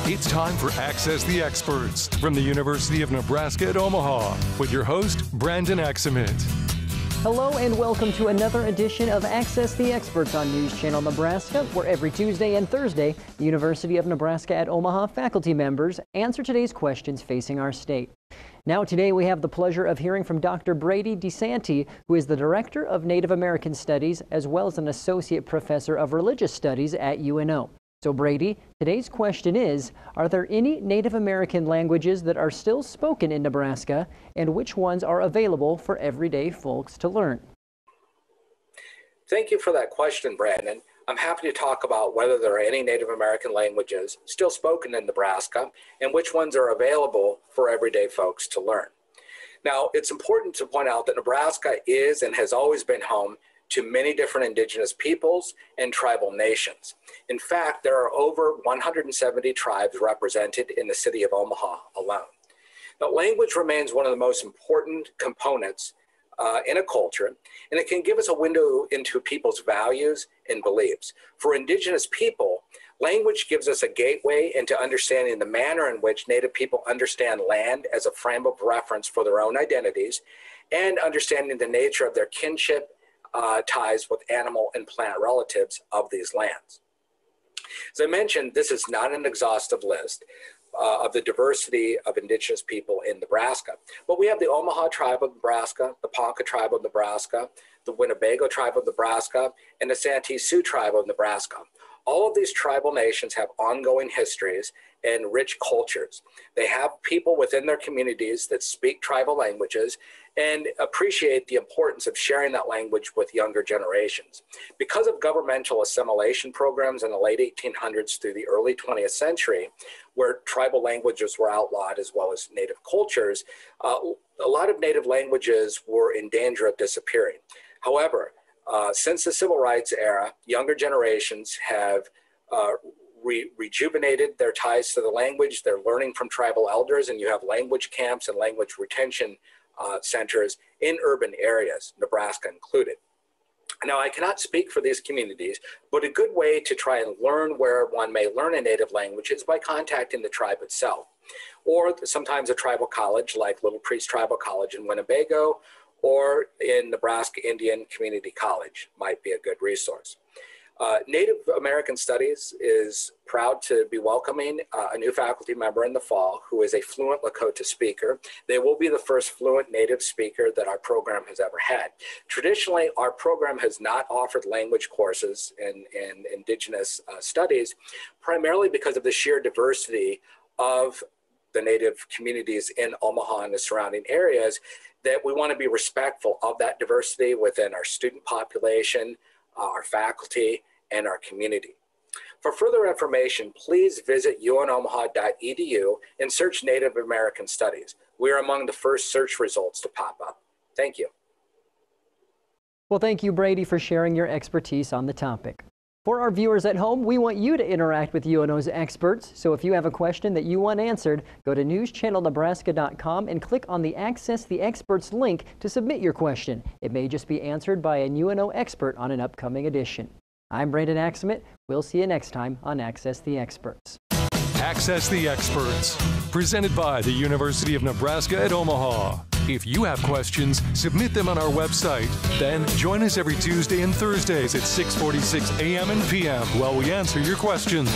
It's time for Access the Experts from the University of Nebraska at Omaha with your host, Brandon Axamit. Hello and welcome to another edition of Access the Experts on News Channel Nebraska, where every Tuesday and Thursday, the University of Nebraska at Omaha faculty members answer today's questions facing our state. Now today we have the pleasure of hearing from Dr. Brady DeSanti, who is the Director of Native American Studies as well as an Associate Professor of Religious Studies at UNO. So Brady, today's question is, are there any Native American languages that are still spoken in Nebraska, and which ones are available for everyday folks to learn? Thank you for that question, Brandon. I'm happy to talk about whether there are any Native American languages still spoken in Nebraska and which ones are available for everyday folks to learn. Now, it's important to point out that Nebraska is and has always been home to many different indigenous peoples and tribal nations. In fact, there are over 170 tribes represented in the city of Omaha alone. Now, language remains one of the most important components in a culture, and it can give us a window into people's values and beliefs. For indigenous people, language gives us a gateway into understanding the manner in which Native people understand land as a frame of reference for their own identities, and understanding the nature of their kinship ties with animal and plant relatives of these lands. As I mentioned, this is not an exhaustive list of the diversity of indigenous people in Nebraska. But we have the Omaha tribe of Nebraska, the Ponca tribe of Nebraska, the Winnebago tribe of Nebraska, and the Santee Sioux tribe of Nebraska. All of these tribal nations have ongoing histories and rich cultures. They have people within their communities that speak tribal languages and appreciate the importance of sharing that language with younger generations. Because of governmental assimilation programs in the late 1800s through the early 20th century, where tribal languages were outlawed as well as native cultures, a lot of native languages were in danger of disappearing. However, since the civil rights era, younger generations have rejuvenated their ties to the language. They're learning from tribal elders, and you have language camps and language retention centers in urban areas, Nebraska included. Now, I cannot speak for these communities, but a good way to try and learn where one may learn a native language is by contacting the tribe itself, or sometimes a tribal college like Little Priest Tribal College in Winnebago, or in Nebraska Indian Community College might be a good resource. Native American Studies is proud to be welcoming a new faculty member in the fall who is a fluent Lakota speaker. They will be the first fluent Native speaker that our program has ever had. Traditionally, our program has not offered language courses in Indigenous studies, primarily because of the sheer diversity of the Native communities in Omaha and the surrounding areas, that we want to be respectful of that diversity within our student population, our faculty, and our community. For further information, please visit unomaha.edu and search Native American Studies. We are among the first search results to pop up. Thank you. Well, thank you, Brady, for sharing your expertise on the topic. For our viewers at home, we want you to interact with UNO's experts. So if you have a question that you want answered, go to newschannelnebraska.com and click on the Access the Experts link to submit your question. It may just be answered by a UNO expert on an upcoming edition. I'm Brandon Axamit. We'll see you next time on Access the Experts. Access the Experts, presented by the University of Nebraska at Omaha. If you have questions, submit them on our website. Then join us every Tuesday and Thursdays at 6:46 a.m. and p.m. while we answer your questions.